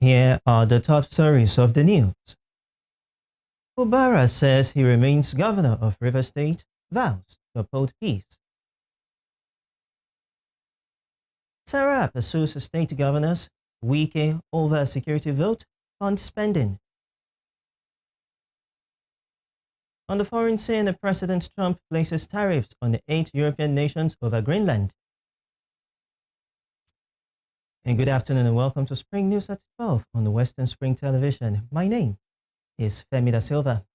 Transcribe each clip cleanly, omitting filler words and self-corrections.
Here are the top stories of the news. Fubara says he remains governor of Rivers State, vows to uphold peace. Sarah pursues state governors, Wike over a security vote on spending. On the foreign scene, President Trump places tariffs on the 8 European nations over Greenland. And good afternoon and welcome to Spring News at 12 on the Western Spring Television. My name is Femi Da Silva.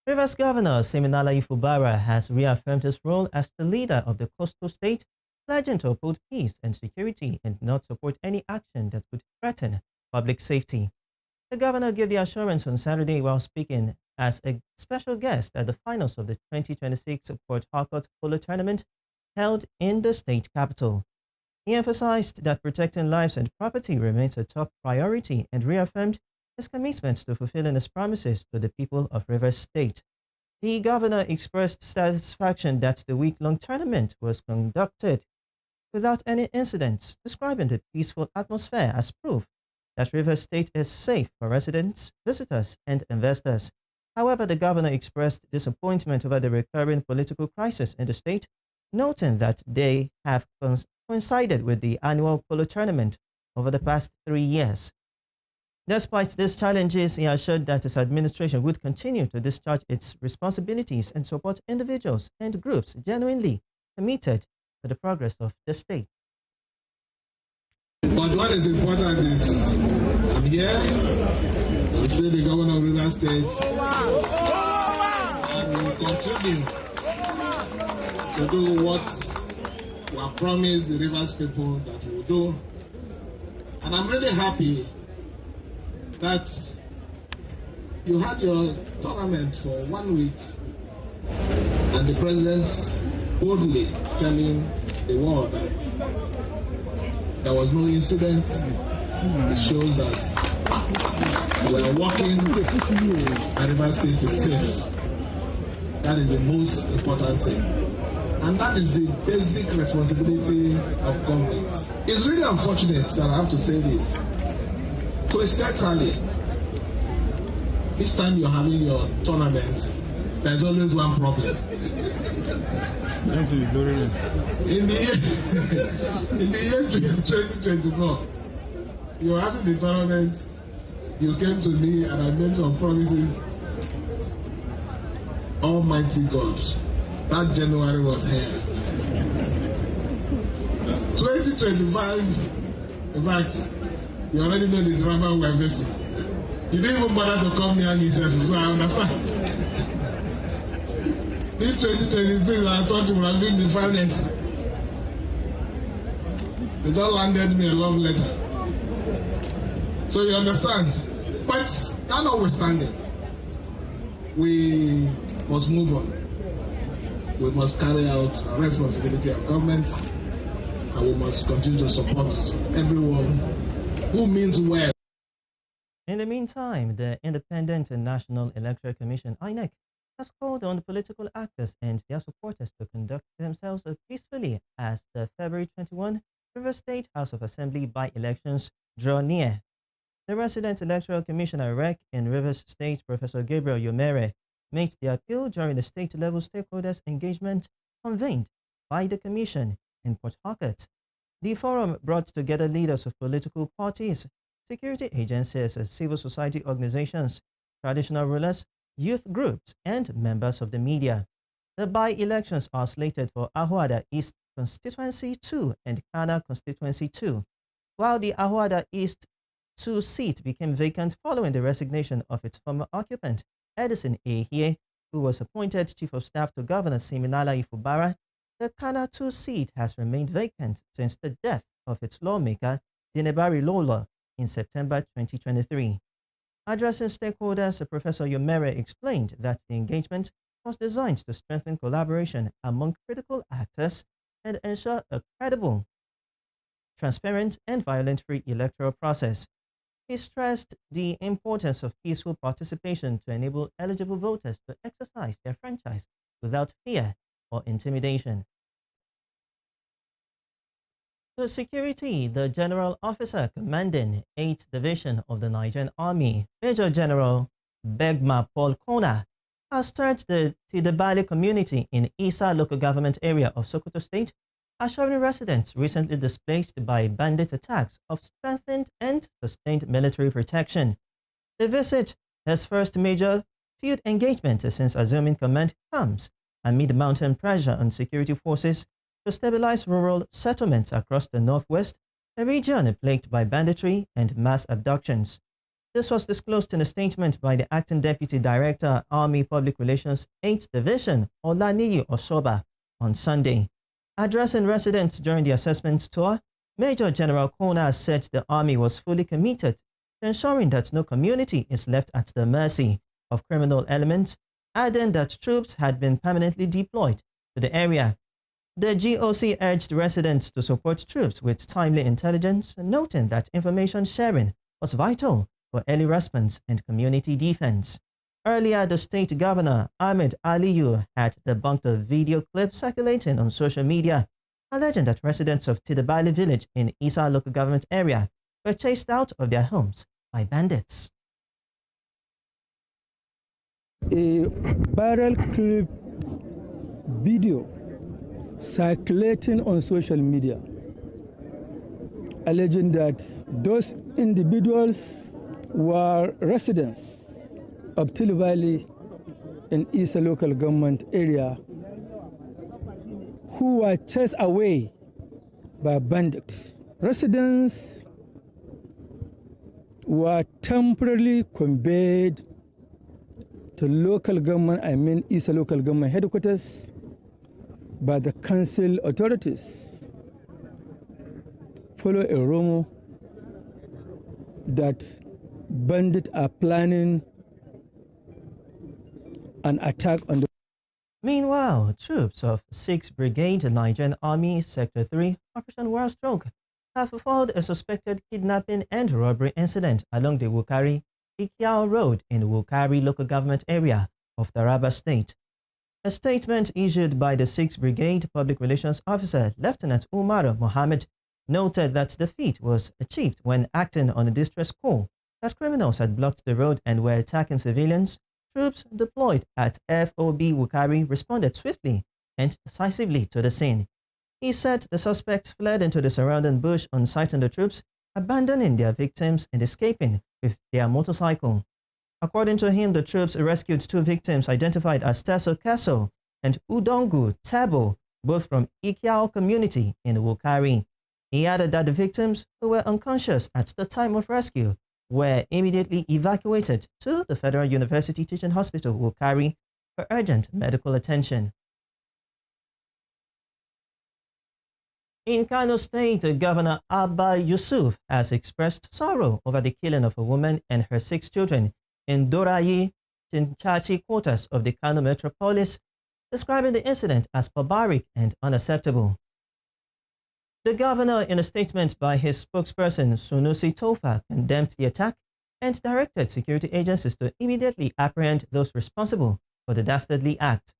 Rivers Governor Siminalayi Fubara has reaffirmed his role as the leader of the coastal state, pledging to uphold peace and security and not support any action that could threaten public safety. The governor gave the assurance on Saturday while speaking as a special guest at the finals of the 2026 Port Harcourt Polo Tournament held in the state capital. He emphasized that protecting lives and property remains a top priority and reaffirmed his commitment to fulfilling his promises to the people of Rivers State. The governor expressed satisfaction that the week-long tournament was conducted without any incidents, describing the peaceful atmosphere as proof that Rivers State is safe for residents, visitors, and investors. However, the governor expressed disappointment over the recurring political crisis in the state, noting that they have coincided with the annual polo tournament over the past 3 years. Despite these challenges, he assured that his administration would continue to discharge its responsibilities and support individuals and groups genuinely committed to the progress of the state. But what is important is I'm here, I'm still the governor of Rivers State, and we will continue to do what we have promised the Rivers people that we will do. And I'm really happy that you had your tournament for 1 week and the president boldly telling the world that there was no incident. It shows that we are working and Rivers State is safe. That is the most important thing. And that is the basic responsibility of government. It's really unfortunate that I have to say this. Coincidentally, each time you're having your tournament, there's always one problem. In the year 2024, you were having the tournament, you came to me and I made some promises. Almighty God, that January was here. 2025, in fact, you already know the drama we're facing. You didn't even bother to come near me, so I understand. This 2026, I thought you would have been the finest. They just landed me a love letter. So you understand. But that notwithstanding, we must move on. We must carry out our responsibility as government, and we must continue to support everyone who means well. In the meantime, the Independent and National Electoral Commission, INEC, has called on political actors and their supporters to conduct themselves peacefully as the February 21 Rivers State House of Assembly by-elections draw near. The resident Electoral Commissioner REC in Rivers State, Professor Gabriel Yomere, made the appeal during the state-level stakeholders engagement convened by the Commission in Port Harcourt. The forum brought together leaders of political parties, security agencies, civil society organizations, traditional rulers, youth groups, and members of the media. The by-elections are slated for Ahoada East Constituency 2 and Kana Constituency 2, while the Ahoada East 2 seat became vacant following the resignation of its former occupant, Edison Ehie, who was appointed Chief of Staff to Governor Siminalayi Fubara. The Kana 2 seat has remained vacant since the death of its lawmaker, Dinebari Lola, in September 2023. Addressing stakeholders, Professor Yomere explained that the engagement was designed to strengthen collaboration among critical actors and ensure a credible, transparent, and violence-free electoral process. He stressed the importance of peaceful participation to enable eligible voters to exercise their franchise without fear or intimidation. To security, the general officer commanding 8th Division of the Nigerian Army, Major General Begma Paul Kona, has charged the Tidibale community in Isa local government area of Sokoto State, assuring residents recently displaced by bandit attacks of strengthened and sustained military protection. The visit, his first major field engagement since assuming command, comes amid mounting pressure on security forces to stabilize rural settlements across the northwest, a region plagued by banditry and mass abductions. This was disclosed in a statement by the Acting Deputy Director, Army Public Relations 8th Division, Olaniyi Osoba, on Sunday. Addressing residents during the assessment tour, Major General Kona said the Army was fully committed to ensuring that no community is left at the mercy of criminal elements, adding that troops had been permanently deployed to the area. The GOC urged residents to support troops with timely intelligence, noting that information sharing was vital for early response and community defense. Earlier, the state governor, Ahmed Aliyu, had debunked a video clip circulating on social media, alleging that residents of Tidibale village in Isa local government area were chased out of their homes by bandits. A viral clip video circulating on social media alleging that those individuals were residents of Tidibale in Isa local government area who were chased away by bandits. Residents were temporarily conveyed to local government, Isa local government headquarters by the council authorities, follow a rumor that bandits are planning an attack on the. Meanwhile, troops of 6th Brigade Nigerian Army Sector 3 Operation Wild Stroke have foiled a suspected kidnapping and robbery incident along the Wukari-Ikiao Road in Wukari local government area of Taraba State. A statement issued by the 6th Brigade Public Relations Officer Lieutenant Umar Mohammed noted that the feat was achieved when acting on a distress call that criminals had blocked the road and were attacking civilians. Troops deployed at FOB Wukari responded swiftly and decisively to the scene. He said the suspects fled into the surrounding bush on sighting the troops, abandoning their victims and escaping with their motorcycle. According to him, the troops rescued 2 victims identified as Teso Keso and Udongu Tabo, both from Ikiao community in Wukari. He added that the victims, who were unconscious at the time of rescue, were immediately evacuated to the Federal University Teaching Hospital, Wukari, for urgent medical attention. In Kano State, Governor Abba Yusuf has expressed sorrow over the killing of a woman and her 6 children in Dorayi Chinchachi quarters of the Kano metropolis, describing the incident as barbaric and unacceptable. The governor, in a statement by his spokesperson Sunusi Tofa, condemned the attack and directed security agencies to immediately apprehend those responsible for the dastardly act.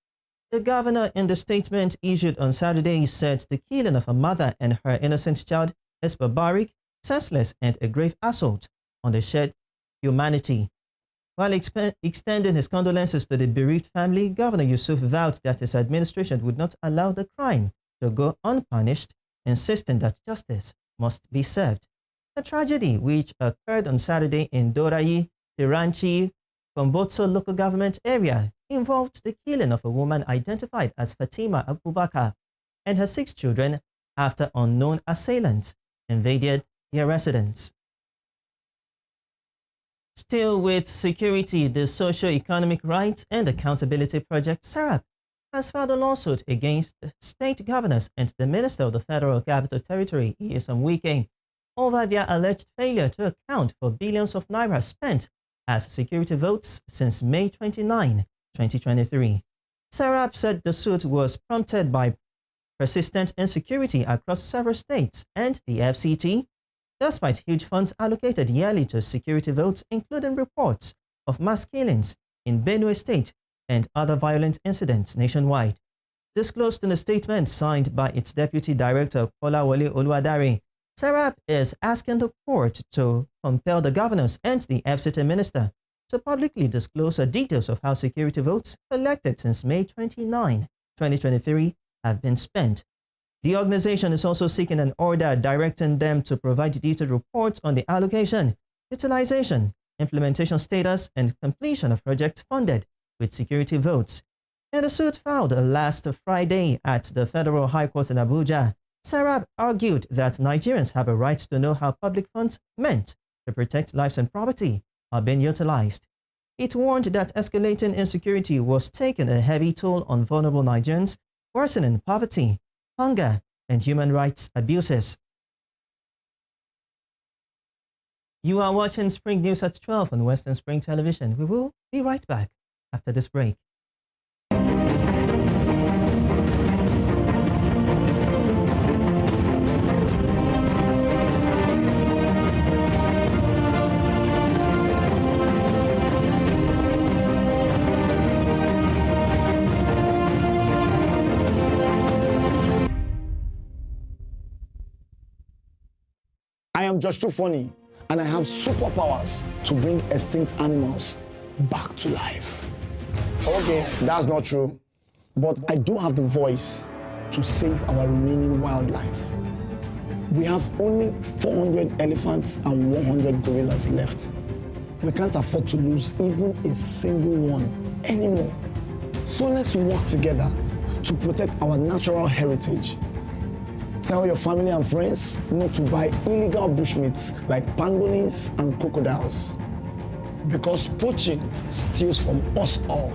The governor, in the statement issued on Saturday, said the killing of a mother and her innocent child is barbaric, senseless, and a grave assault on the shared humanity. While extending his condolences to the bereaved family, Governor Yusuf vowed that his administration would not allow the crime to go unpunished, insisting that justice must be served. The tragedy, which occurred on Saturday in Dorayi, Tiranchi, Kombotso local government area, involved the killing of a woman identified as Fatima Abubakar and her 6 children after unknown assailants invaded their residence. Still with security, the Socio-Economic Rights and Accountability Project, SERAP, has filed a lawsuit against state governors and the Minister of the Federal Capital Territory, Nyesom Wike, over their alleged failure to account for billions of naira spent as security votes since May 29, 2023. SERAP said the suit was prompted by persistent insecurity across several states and the FCT, despite huge funds allocated yearly to security votes, including reports of mass killings in Benue State and other violent incidents nationwide. Disclosed in a statement signed by its Deputy Director, Kolawole Oluwadare, SERAP is asking the court to compel the governors and the FCT minister to publicly disclose the details of how security votes collected since May 29, 2023 have been spent. The organization is also seeking an order directing them to provide detailed reports on the allocation, utilization, implementation status, and completion of projects funded with security votes. In the suit filed last Friday at the Federal High Court in Abuja, SERAP argued that Nigerians have a right to know how public funds meant to protect lives and property are being utilized. It warned that escalating insecurity was taking a heavy toll on vulnerable Nigerians, worsening poverty, hunger, and human rights abuses. You are watching Spring News at 12 on Western Spring Television. We will be right back after this break. I am just too funny, and I have superpowers to bring extinct animals back to life. Okay, that's not true, but I do have the voice to save our remaining wildlife. We have only 400 elephants and 100 gorillas left. We can't afford to lose even a single one anymore. So let's work together to protect our natural heritage. Tell your family and friends not to buy illegal bushmeats like pangolins and crocodiles, because poaching steals from us all.